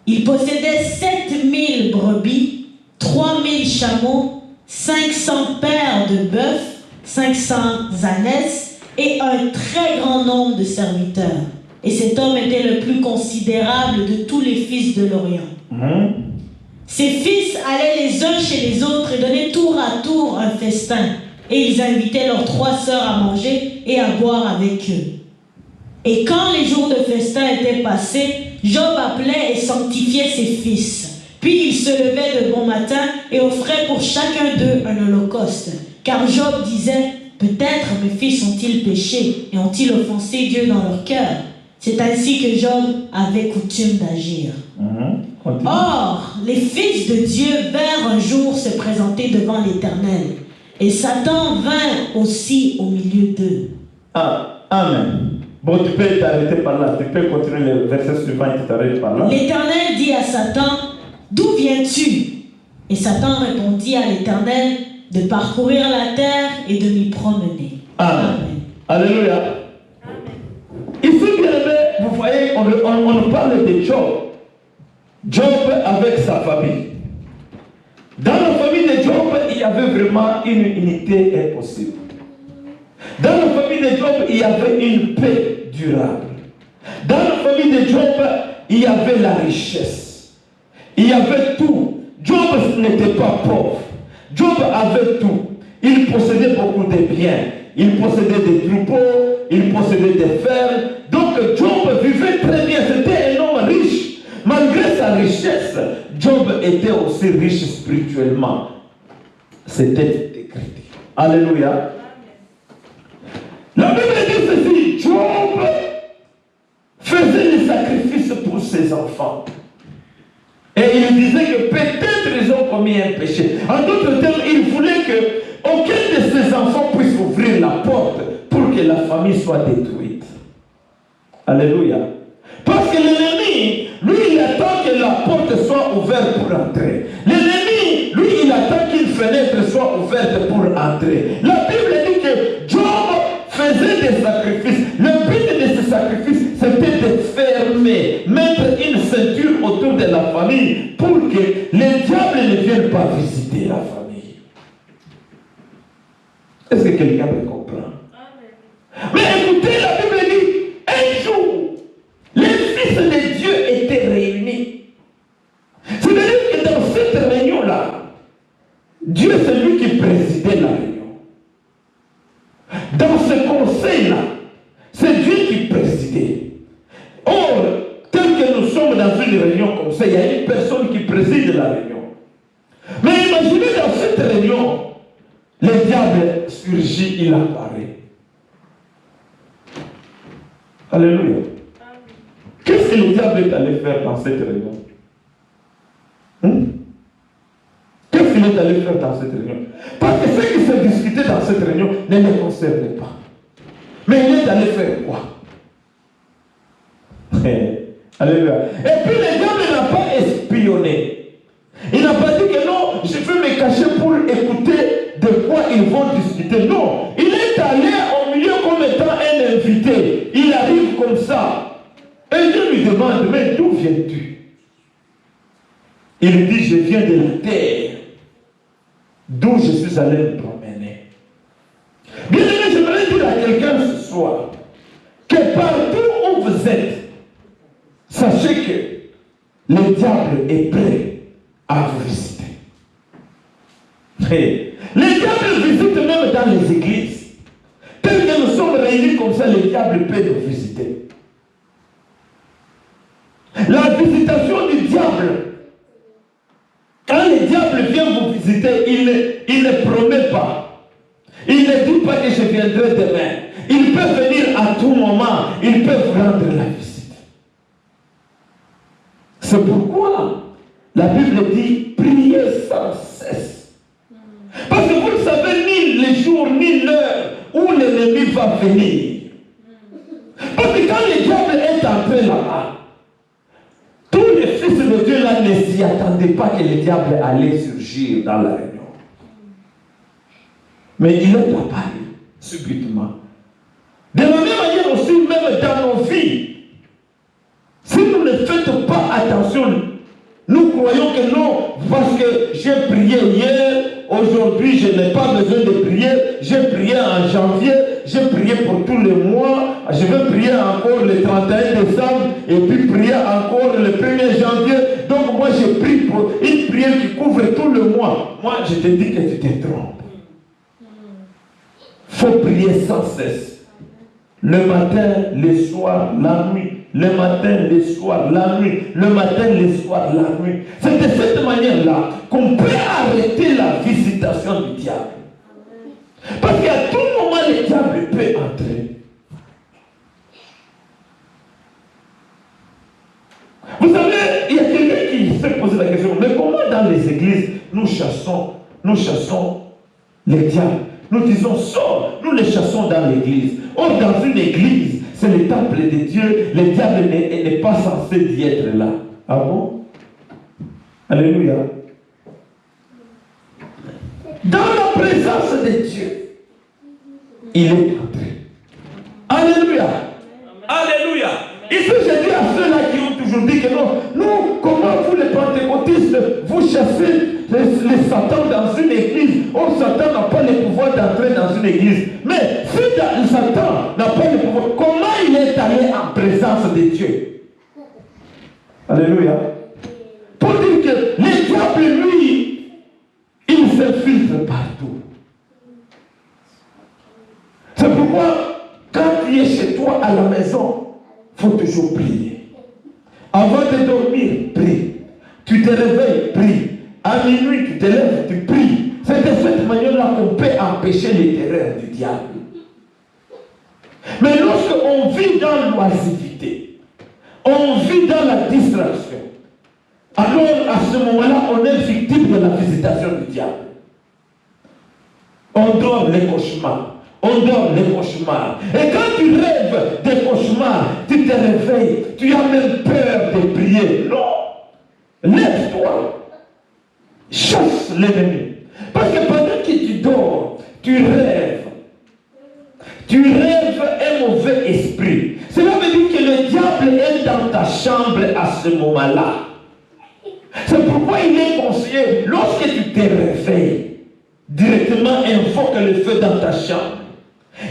Speaker 2: Il possédait 7000 brebis, 3000 chameaux, 500 paires de bœufs, 500 ânesses et un très grand nombre de serviteurs. Et cet homme était le plus considérable de tous les fils de l'Orient. Ses fils allaient les uns chez les autres et donnaient tour à tour un festin. Et ils invitaient leurs 3 sœurs à manger et à boire avec eux. Et quand les jours de festin étaient passés, Job appelait et sanctifiait ses fils. Puis il se levait de bon matin et offrait pour chacun d'eux un holocauste. Car Job disait, peut-être mes fils ont-ils péché et ont-ils offensé Dieu dans leur cœur. C'est ainsi que Job avait coutume d'agir. Or, les fils de Dieu vinrent un jour se présenter devant l'Éternel. Et Satan vint aussi au milieu d'eux.
Speaker 1: Amen. Bon, tu peux t'arrêter par là. Tu peux continuer le verset suivant et tu t'arrêtes par là.
Speaker 2: L'Éternel dit à Satan, d'où viens-tu? Et Satan répondit à l'Éternel, de parcourir la terre et de m'y promener.
Speaker 1: Amen. Alléluia. Amen. Ici, bien aimé, vous voyez, on parle de Job. Job avec sa famille. Dans la famille de Job, il y avait vraiment une unité impossible. Dans la famille de Job, il y avait une paix durable. Dans la famille de Job, il y avait la richesse. Il y avait tout. Job n'était pas pauvre. Job avait tout. Il possédait beaucoup de biens. Il possédait des troupeaux, il possédait des fermes. Donc Job vivait très bien. C'était un homme riche. Malgré sa richesse, Job était aussi riche spirituellement. C'était écrit. Alléluia. La Bible dit ceci, Job faisait des sacrifices pour ses enfants. Et il disait que peut-être ils ont commis un péché. En d'autres termes, il voulait qu'aucun de ses enfants puisse ouvrir la porte pour que la famille soit détruite. Alléluia. Parce que l'ennemi, lui, il attend que la porte soit ouverte pour entrer. L'ennemi, lui, il attend qu'une fenêtre soit ouverte pour entrer. La Bible dit que Job faisait des sacrifices. Le but de ces sacrifices, c'était de fermer, mettre une ceinture autour de la famille pour que les diables ne viennent pas visiter la famille. Est-ce que quelqu'un me comprend? Amen. Mais écoutez, la Bible dit, un jour, les fils de Dieu étaient réunis. C'est-à-dire que dans cette réunion-là, Dieu, c'est lui qui présidait la réunion. Dans ce conseil-là, c'est Dieu qui présidait. Or, tel que nous sommes dans une réunion comme ça, il y a une personne qui préside la réunion. Mais imaginez dans cette réunion, le diable surgit, il apparaît. Alléluia. Qu'est-ce que le diable est allé faire dans cette réunion? Qu'est-ce qu'il est allé faire dans cette réunion? Parce que ce qui s'est discuté dans cette réunion ne le concernait pas. Mais il est allé faire quoi? Alléluia. Et puis le diable n'a pas espionné. Il n'a pas dit que non, je vais me cacher pour écouter de quoi ils vont discuter. Non, il est allé au milieu comme étant un invité. Il arrive comme ça. Et Dieu lui demande, mais d'où viens-tu? Il dit, je viens de la terre, d'où je suis allé me promener. Bien aimé, j'aimerais dire à quelqu'un ce soir, que partout où vous êtes, sachez que le diable est prêt à vous visiter. Et le diable visite même dans les églises. Tel que nous sommes réunis comme ça, le diable peut nous visiter. il ne promet pas. Il ne dit pas que je viendrai demain. Il peut venir à tout moment. Il peut vous rendre la visite. C'est pourquoi la Bible dit priez sans cesse. Parce que vous ne savez ni le jour ni l'heure où l'ennemi va venir. Parce que quand le diable est entré là-bas, tous les fils de Dieu là ne s'y attendaient pas que le diable allait surgir dans la réunion. Mais il est apparu subitement. De la même manière aussi, même dans nos vies, si vous ne faites pas attention, nous croyons que non, parce que j'ai prié hier, aujourd'hui je n'ai pas besoin de prier, j'ai prié en janvier, j'ai prié pour tous les mois, je vais prier encore le 31 décembre, et puis prier encore le 1er janvier, donc moi je prie pour une prière qui couvre tout le mois. Moi je te dis que tu te trompes. Il faut prier sans cesse. Le matin, le soir, la nuit. Le matin, le soir, la nuit. Le matin, le soir, la nuit. C'est de cette manière-là qu'on peut arrêter la visitation du diable. Parce qu'à tout moment, le diable peut entrer. Vous savez, il y a quelqu'un qui s'est posé la question, mais comment dans les églises nous chassons les diables? Nous disons sors, nous les chassons dans l'église. Or, dans une église, c'est le temple de Dieu, le diable n'est pas censé d'y être là. Ah bon? Alléluia. Dans la présence de Dieu, il est entré. Alléluia. Alléluia. Ici, je dis à ceux-là qui ont toujours dit que non, nous, comment vous les pentecôtistes, vous chassez les Satan dans une église? Oh, Satan n'a pas le pouvoir d'entrer dans une église. Mais si Satan n'a pas le pouvoir, comment il est allé en présence de Dieu? Alléluia. Pour dire que le diable, lui, il s'infiltre partout. C'est pourquoi, quand tu es chez toi à la maison, il faut toujours prier. Avant de dormir, prie. Tu te réveilles, prie. À minuit, tu te lèves, tu pries. C'est de cette manière-là qu'on peut empêcher les terreurs du diable. Mais lorsqu'on vit dans l'oisiveté, on vit dans la distraction, alors à ce moment-là, on est victime de la visitation du diable. On dort les cauchemars. On dort les cauchemars. Et quand tu rêves des cauchemars, tu te réveilles, tu as même peur de prier. Non! Lève-toi. Chasse l'ennemi. Parce que pendant que tu dors, tu rêves. Tu rêves un mauvais esprit. Cela veut dire que le diable est dans ta chambre à ce moment-là. C'est pourquoi il est conseillé, lorsque tu te réveilles, directement invoque le feu dans ta chambre.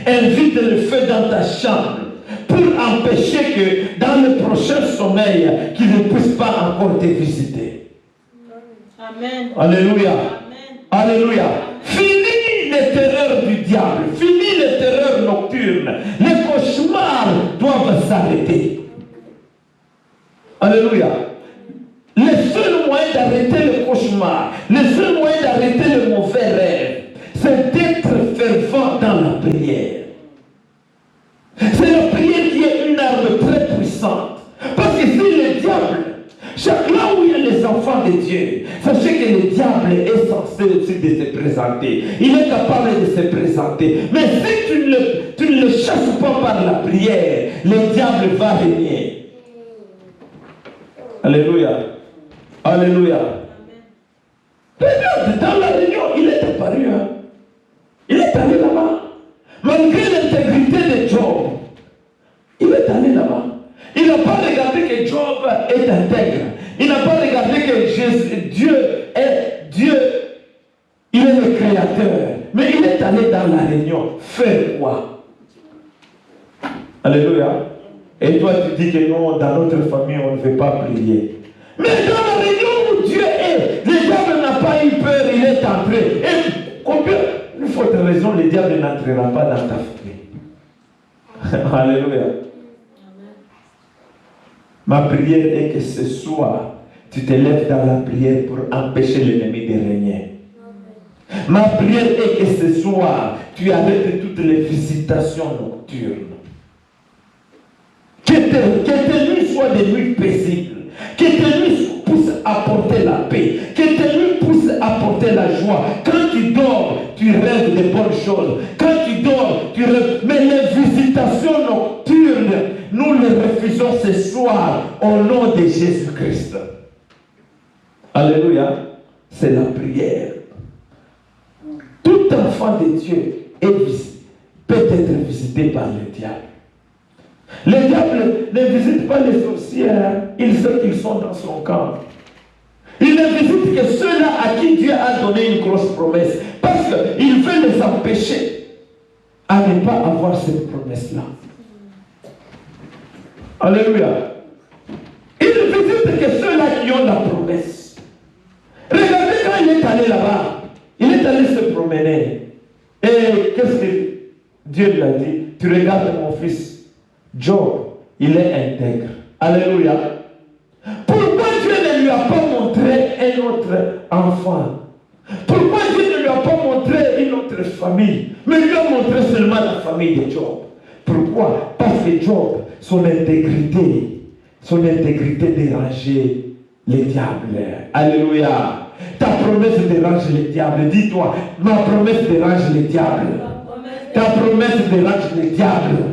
Speaker 1: Invite le feu dans ta chambre pour empêcher que dans le prochain sommeil, qu'il ne puisse pas encore te visiter.
Speaker 2: Amen.
Speaker 1: Alléluia.
Speaker 2: Amen.
Speaker 1: Alléluia. Fini les terreurs du diable. Fini les terreurs nocturnes. Les cauchemars doivent s'arrêter. Alléluia. Le seul moyen d'arrêter le cauchemar, le seul moyen d'arrêter le mauvais rêve, c'est d'être fervent dans la prière. C'est la prière qui est une arme très puissante. Parce que si le diable, là où il y a les enfants de Dieu, sachez que le diable est censé aussi de se présenter. Il est capable de se présenter. Mais si tu ne le chasses pas par la prière, le diable va régner. Alléluia. Alléluia. Regarde, dans la réunion, il est apparu. Il est allé là-bas. Malgré l'intégrité de Job, il est allé là-bas. Il n'a pas regardé que Job est intègre. Il n'a pas regardé que Dieu, il est le créateur. Mais il est allé dans la réunion. Faire quoi? Alléluia. Et toi, tu dis que non, dans notre famille, on ne veut pas prier. Mais dans la réunion où Dieu est, le diable n'a pas eu peur, il est entré. Et combien, une faute raison, le diable n'entrera pas dans ta famille. Alléluia. Ma prière est que ce soir, tu te lèves dans la prière pour empêcher l'ennemi de régner. Ma prière est que ce soir, tu arrêtes toutes les visitations nocturnes. Que tes nuits soient des nuits paisibles. Que tes nuits puissent apporter la paix. Que tes nuits puissent apporter la joie. Quand tu dors, tu rêves de bonnes choses. Quand tu dors, tu rêves. Mais les visitations nocturnes, nous les refusons ce soir au nom de Jésus-Christ. Alléluia. C'est la prière. Tout enfant de Dieu peut être visité par le diable. Le diable ne visite pas les sorcières, il sait qu'ils sont dans son camp. Il ne visite que ceux-là à qui Dieu a donné une grosse promesse, parce qu'il veut les empêcher à ne pas avoir cette promesse-là. Alléluia. Il ne visite que ceux-là qui ont la promesse. Regardez quand il est allé là-bas, il est allé se promener. Et qu'est-ce que Dieu lui a dit? Tu regardes mon fils Job, il est intègre. Alléluia. Pourquoi Dieu ne lui a pas montré un autre enfant? Pourquoi Dieu ne lui a pas montré une autre famille, mais lui a montré seulement la famille de Job? Pourquoi? Parce que Job, son intégrité dérangeait les diables. Alléluia. Ta promesse dérange les diables. Dis-toi, ma promesse dérange les diables. Ta promesse dérange les diables.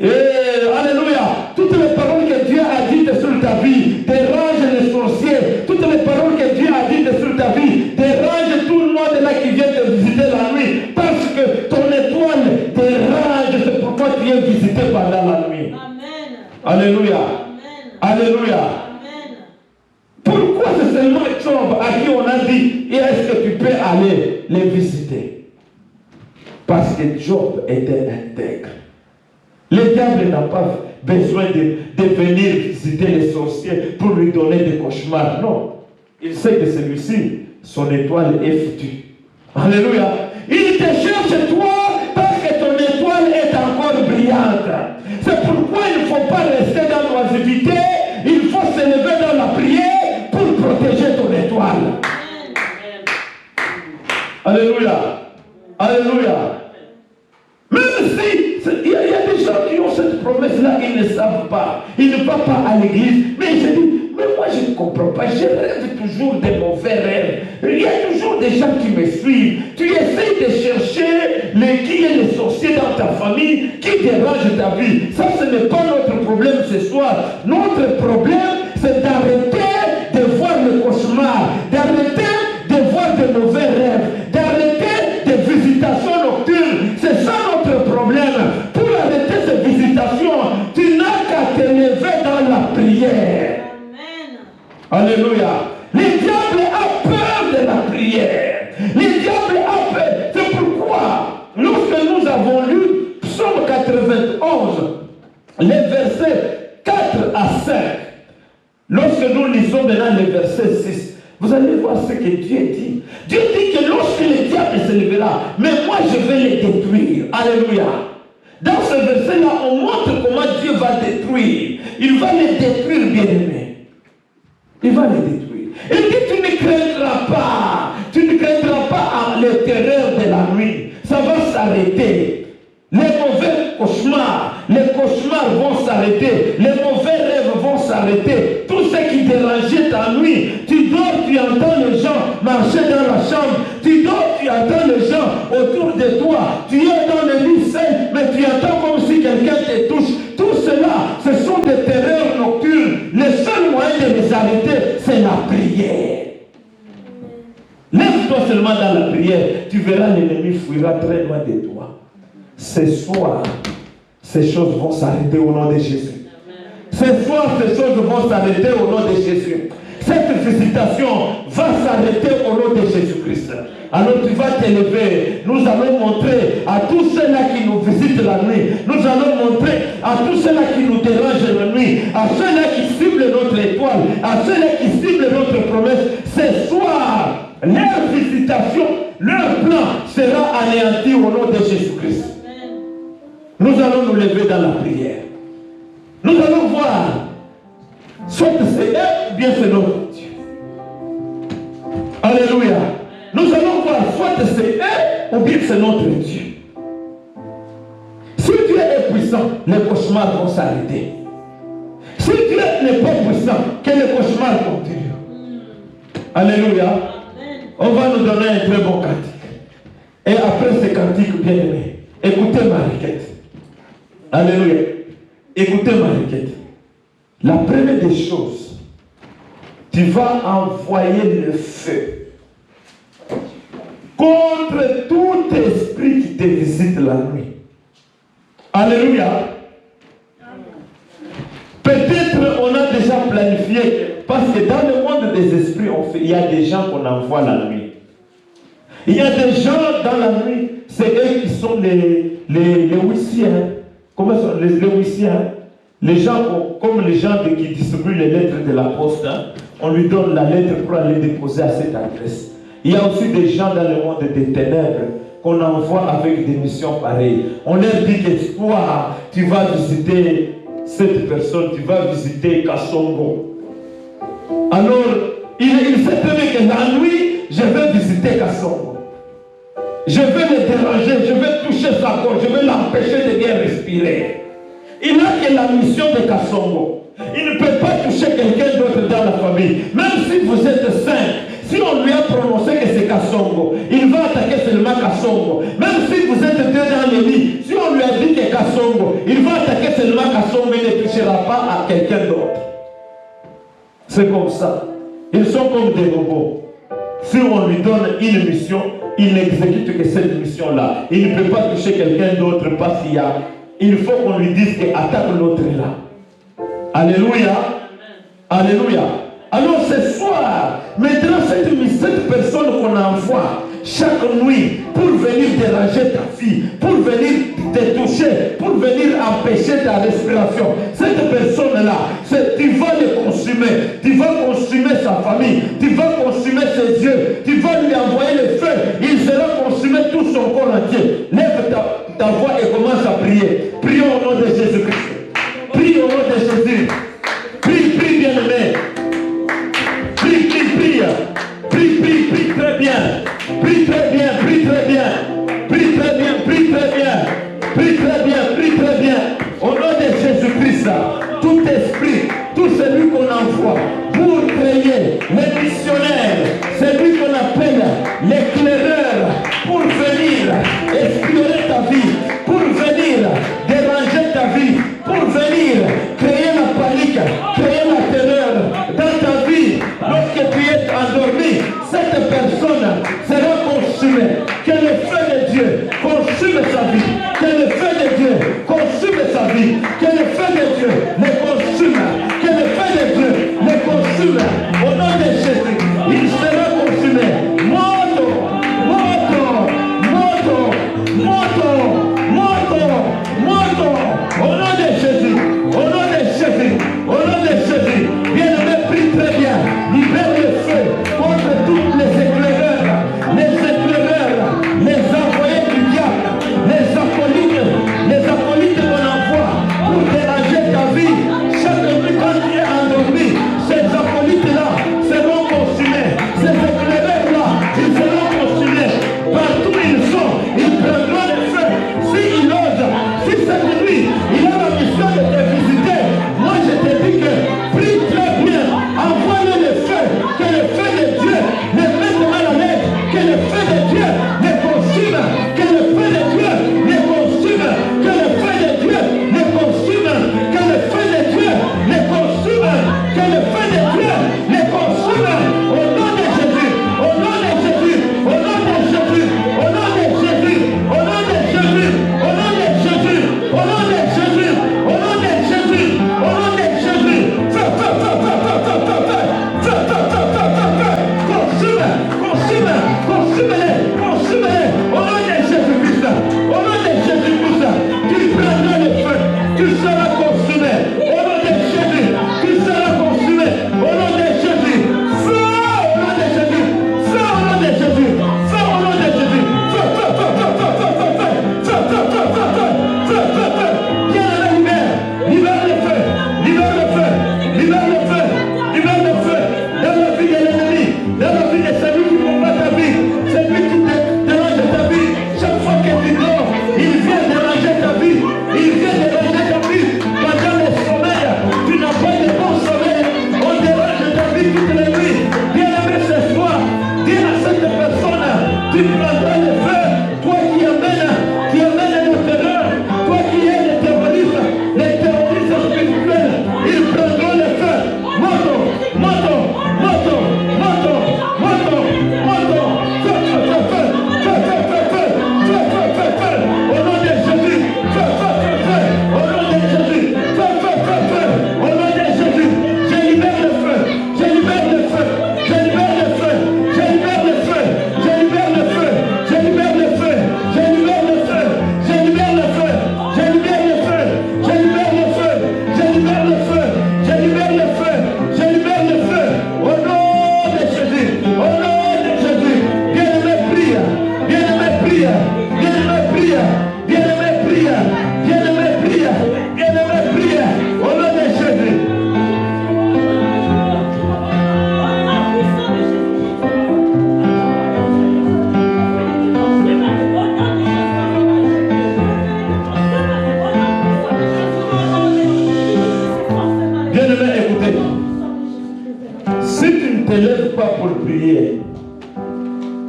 Speaker 1: Alléluia. Toutes les paroles que Dieu a dites sur ta vie dérangent les sorciers. Toutes les paroles que Dieu a dites sur ta vie dérangent tout le monde là qui vient te visiter la nuit. Parce que ton étoile dérange. C'est pourquoi tu es visité pendant la nuit. Amen. Alléluia. Amen. Alléluia. Amen. Pourquoi c'est seulement Job à qui on a dit est-ce que tu peux aller les visiter? Parce que Job était intègre. Le diable n'a pas besoin de venir visiter les sorciers pour lui donner des cauchemars. Non. Il sait que celui-ci, son étoile est foutue. Alléluia. Il te cherche toi parce que ton étoile est encore brillante. C'est pourquoi il ne faut pas rester dans l'oisiveté. Il faut se lever dans la prière pour protéger ton étoile. Alléluia. Alléluia. Même si il y a des gens qui ont cette promesse-là, ils ne savent pas. Ils ne vont pas à l'église. Mais je dis, mais moi je ne comprends pas. Je rêve toujours de mauvais rêves. Il y a toujours des gens qui me suivent. Tu essaies de chercher qui est les sorciers dans ta famille, qui dérange ta vie. Ça, ce n'est pas notre problème ce soir. Notre problème, c'est d'arrêter de voir le cauchemar, d'arrêter de voir de mauvais rêves, d'arrêter des visitations nocturnes. C'est ça notre problème. Pour arrêter ces visitations, tu n'as qu'à te lever dans la prière. Amen. Alléluia. Le diable a peur de la prière. Le diable a peur. C'est pourquoi, lorsque nous avons lu Psaume 91, les versets 4 à 5, lorsque nous lisons maintenant le verset 6, vous allez voir ce que Dieu dit. Dieu dit que lorsque le diable se lèvera, mais moi je vais les détruire. Alléluia. Dans ce verset-là, on montre comment Dieu va détruire. Il va les détruire, bien-aimés. Il va les détruire. Il dit, tu ne craindras pas. Tu ne craindras pas les terreurs de la nuit. Ça va s'arrêter. Les mauvais cauchemars, les cauchemars vont s'arrêter, les mauvais rêves vont s'arrêter, tout ce qui dérangeait ta nuit, tu dors, tu entends les gens marcher dans la chambre, tu dors, tu entends les gens autour de toi, tu es dans le lit seul, mais tu entends comme si quelqu'un te touche. Tout cela, ce sont des terreurs nocturnes. Le seul moyen de les arrêter, c'est la prière. Lève-toi seulement dans la prière, tu verras l'ennemi fuira très loin de toi. Ce soir, ces choses vont s'arrêter au nom de Jésus. Ce soir, ces choses vont s'arrêter au nom de Jésus. Cette visitation va s'arrêter au nom de Jésus-Christ. Alors tu vas te lever. Nous allons montrer à tous ceux-là qui nous visitent la nuit. Nous allons montrer à tous ceux-là qui nous dérangent la nuit. À ceux-là qui ciblent notre étoile. À ceux-là qui ciblent notre promesse. Ce soir, leur visitation, leur plan sera anéanti au nom de Jésus-Christ. Nous allons nous lever dans la prière. Nous allons voir, soit c'est eux, ou bien c'est notre Dieu. Alléluia. Nous allons voir, soit soit c'est eux ou bien c'est notre Dieu. Si Dieu est puissant, les cauchemars vont s'arrêter. Si Dieu n'est pas puissant, que les cauchemars continuent. Alléluia. On va nous donner un très bon cantique. Et après ce cantique, bien aimé, écoutez ma requête. Alléluia. Écoutez ma requête. La première des choses, tu vas envoyer le feu contre tout esprit qui te visite la nuit. Alléluia. Peut-être on a déjà planifié, parce que dans le monde des esprits, il y a des gens qu'on envoie la nuit. Il y a des gens dans la nuit, c'est eux qui sont les huissiers. Comment sont les huissiers? Les gens, comme les gens qui distribuent les lettres de la poste, on lui donne la lettre pour aller déposer à cette adresse. Il y a aussi des gens dans le monde des ténèbres qu'on envoie avec des missions pareilles. On leur dit que toi, tu vas visiter cette personne, tu vas visiter Kassongo. Alors, il sait très bien que la nuit, je vais visiter Kassongo. Je vais le déranger, je vais toucher sa gorge, je vais l'empêcher de bien respirer. Il n'a que la mission de Kassongo. Il ne peut pas toucher quelqu'un d'autre dans la famille. Même si vous êtes saint, si on lui a prononcé que c'est Kassongo, il va attaquer seulement Kassongo. Même si vous êtes deux dans le lit, si on lui a dit que Kassongo, il va attaquer seulement Kassongo, il ne touchera pas à quelqu'un d'autre. C'est comme ça. Ils sont comme des robots. Si on lui donne une mission, il n'exécute que cette mission-là. Il ne peut pas toucher quelqu'un d'autre parce qu'il y a... Il faut qu'on lui dise qu'attaque l'autre là. Alléluia. Alléluia. Alors ce soir, maintenant cette personne qu'on envoie chaque nuit pour venir déranger ta fille, pour venir te toucher, pour venir empêcher ta respiration, cette personne-là, tu vas le consumer, tu vas consumer sa famille, tu vas consumer ses yeux, tu vas lui envoyer le feu, il sera consumé tout son corps entier. Lève ta voix et commence à prier. Prions au nom de Jésus-Christ. Prie au nom de Jésus. Prie bien aimé. Prie très bien. Prie très bien. Prie très bien. Au nom de Jésus-Christ, tout esprit, tout celui qu'on envoie pour créer les missionnaires, celui qu'on appelle l'éclaireur, pour venir espionner ta vie, pour venir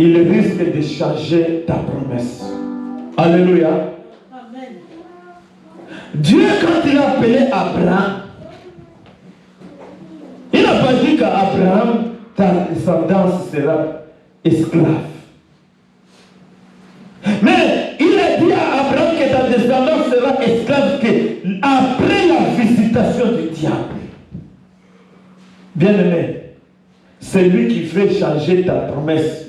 Speaker 1: il risque de changer ta promesse. Alléluia.
Speaker 2: Amen.
Speaker 1: Dieu, quand il a appelé Abraham, il n'a pas dit qu'Abraham, ta descendance sera esclave. Mais il a dit à Abraham que ta descendance sera esclave après la visitation du diable. Bien-aimé, c'est lui qui fait changer ta promesse.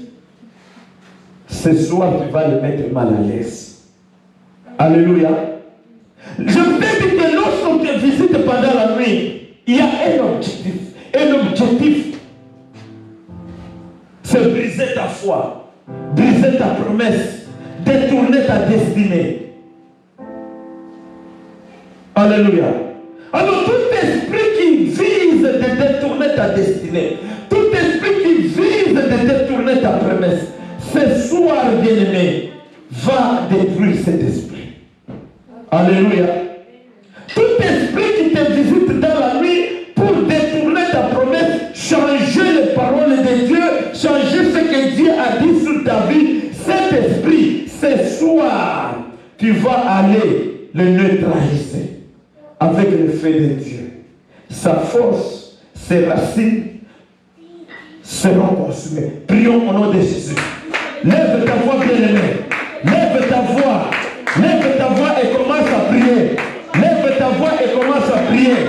Speaker 1: Ce soir, tu vas le mettre mal à l'aise. Alléluia. Je vous ai dit que lorsqu'on te visite pendant la nuit, il y a un objectif. Un objectif, c'est briser ta foi, briser ta promesse, détourner ta destinée. Alléluia. Alors tout esprit qui vise de détourner ta destinée, tout esprit qui vise de détourner ta promesse, ce soir, bien-aimé, va détruire cet esprit. Alléluia. Tout esprit qui te visite dans la nuit pour détourner ta promesse, changer les paroles de Dieu, changer ce que Dieu a dit sur ta vie, cet esprit, ce soir, tu vas aller le neutraliser avec le feu de Dieu. Sa force, ses racines seront consumées. Prions au nom de Jésus. Lève ta voix, bien-aimé. Lève ta voix. Lève ta voix et commence à prier. Lève ta voix et commence à prier.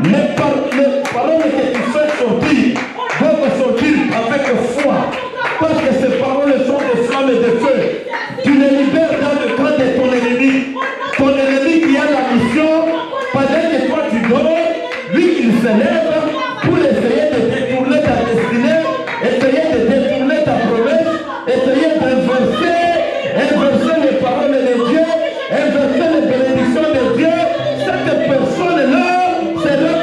Speaker 1: Les paroles que tu fais sortir doivent sortir avec foi. Parce que ces paroles sont des flammes de feu. Tu les libères dans le camp de ton ennemi. Ton ennemi qui a la mission, pendant que toi tu dors, lui il se lève pour essayer de détourner ta destinée, essayer de détourner ta promesse, essayer d'inverser les paroles de Dieu, inverser les bénédictions de Dieu. Cette personne-là sera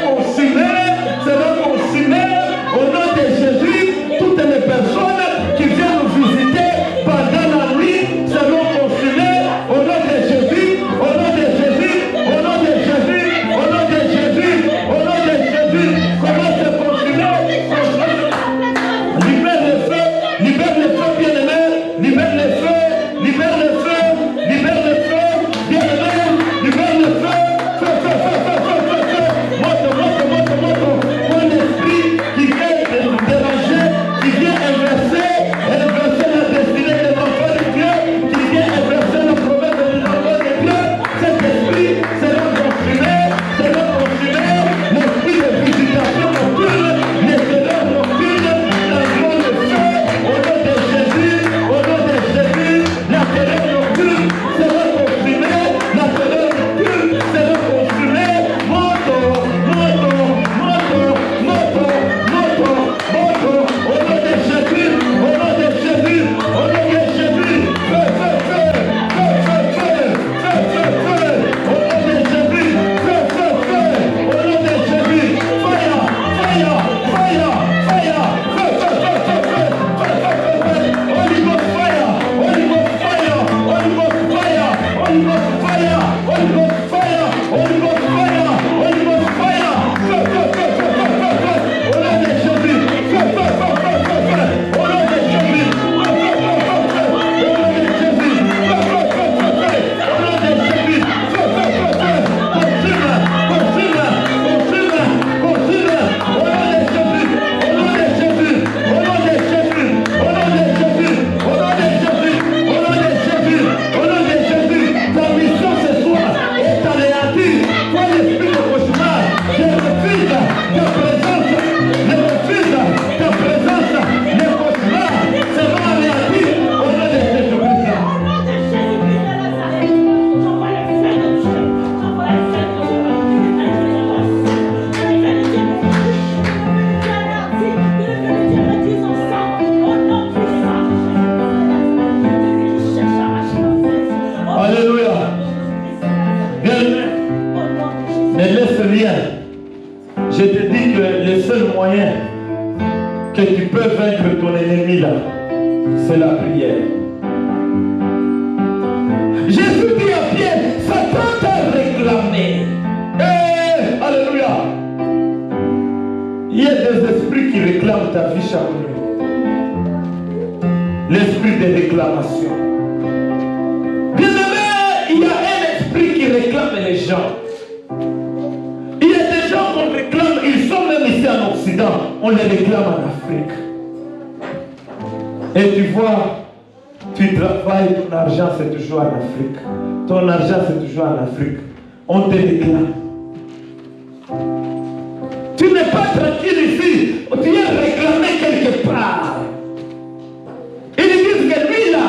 Speaker 1: consumée au nom de Jésus. Toutes les personnes qui viennent nous visiter pendant la nuit seront consumées au nom de Jésus, au nom de Jésus, au nom de Jésus, au nom de Jésus, au nom de Jésus. Comment se consumer? Libère le feu, bien-aimé, libère le feu, libère le feu, libère le feu, bien-aimé, libère le feu, monte, mon esprit qui vient déranger, qui vient inverser la destinée des enfants de Dieu, qui vient inverser la promesse des enfants de Dieu, cet esprit sera consumé, l'esprit de visitation nocturne, les terreurs nocturnes, la gloire de feu, au nom de Jésus, la terreur nocturne sera consumée, la terreur nocturne sera consumée, monte, au nom de Jésus, Je te dis que le seul moyen que tu peux vaincre ton ennemi là, c'est la prière. Jésus dit à Pierre, Satan t'a réclamé. Alléluia. Il y a des esprits qui réclament ta vie chaque nuit. l'esprit de réclamation. Bien-aimé, il y a un esprit qui réclame les gens. Il y a des gens qu'on réclame, ils sont même ici en Occident, on les réclame en Afrique. Et tu vois, tu travailles, ton argent c'est toujours en Afrique. Ton argent c'est toujours en Afrique. On te réclame. Tu n'es pas tranquille ici, tu es réclamé quelque part. Ils disent que lui là,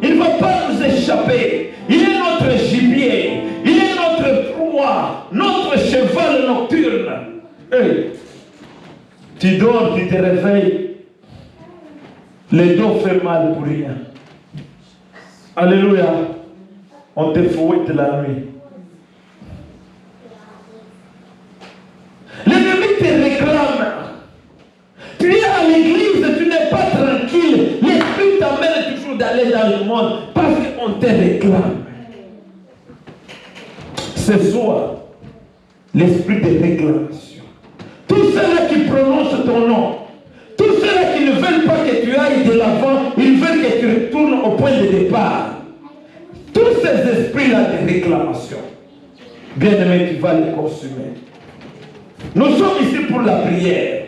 Speaker 1: il ne va pas nous échapper. Il est notre gibier, il est notre proie, notre cheval nocturne. Hey, tu dors, tu te réveilles, le dos fait mal pour rien. Alléluia. On te fouette la nuit. L'ennemi te réclame. Tu es à l'église, tu n'es pas tranquille. L'esprit t'amène toujours d'aller dans le monde parce qu'on te réclame. Ce soir, l'esprit de réclamation. Tous ceux-là qui prononcent ton nom, tous ceux-là qui ne veulent pas que tu ailles de l'avant, ils veulent que tu retournes au point de départ. Tous ces esprits-là de réclamation, bien-aimé, tu vas les consumer. Nous sommes ici pour la prière.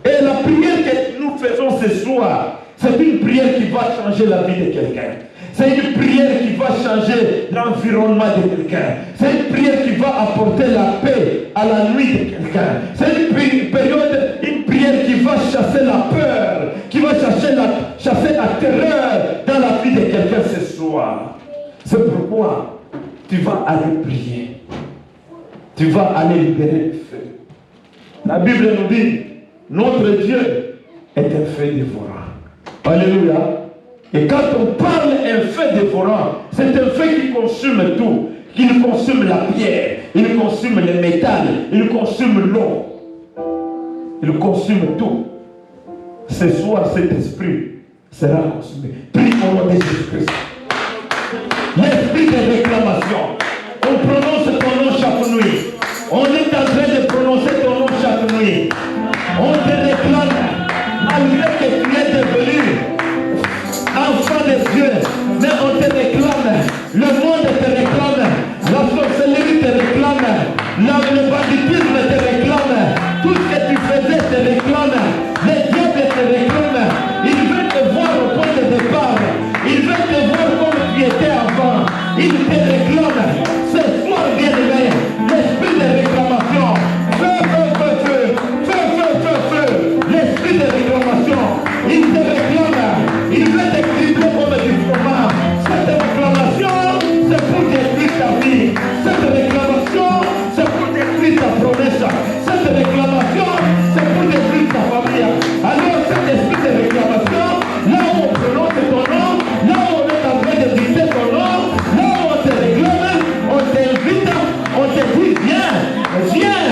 Speaker 1: Et la prière que nous faisons ce soir, c'est une prière qui va changer la vie de quelqu'un. C'est une prière qui va changer l'environnement de quelqu'un. C'est une prière qui va apporter la paix à la nuit de quelqu'un. C'est une période, une prière qui va chasser la peur, qui va chasser la terreur dans la vie de quelqu'un ce soir. C'est pourquoi tu vas aller prier. Tu vas aller libérer le feu. La Bible nous dit, notre Dieu est un feu dévorant. Alléluia. Et quand on parle un feu dévorant, c'est un feu qui consume tout. Il consume la pierre, il consume le métal, il consume l'eau. Il consume tout. Ce soir, cet esprit sera consumé. Prie au nom de Jésus-Christ. L'esprit de réclamation. On prononce ton nom chaque nuit. On est en train de prononcer ton nom chaque nuit. On te réclame, malgré que tu es devenu enfant de Dieu, mais on te réclame. Le monde te réclame. La sorcellerie te réclame. Le banditisme te réclame. Tout ce que tu faisais te réclame. Les diables te réclament. Ils veulent te voir au point de départ. Ils veulent te voir comme tu étais avant. Ils te réclament. Ce soir, bien-aimé, l'esprit de réclamation. Feu, feu, feu, feu. Feu, feu, feu, feu. L'esprit de réclamation. Il te réclame. Il veut te cribler comme du fromage. Cette réclamation, c'est pour détruire ta vie. Cette réclamation, c'est pour détruire ta promesse. Cette réclamation, c'est pour détruire ta famille. Alors cet esprit de réclamation, là où on prononce ton nom, là où on est en train de citer ton nom, là où on te réclame, on t'invite, on te dit viens, viens,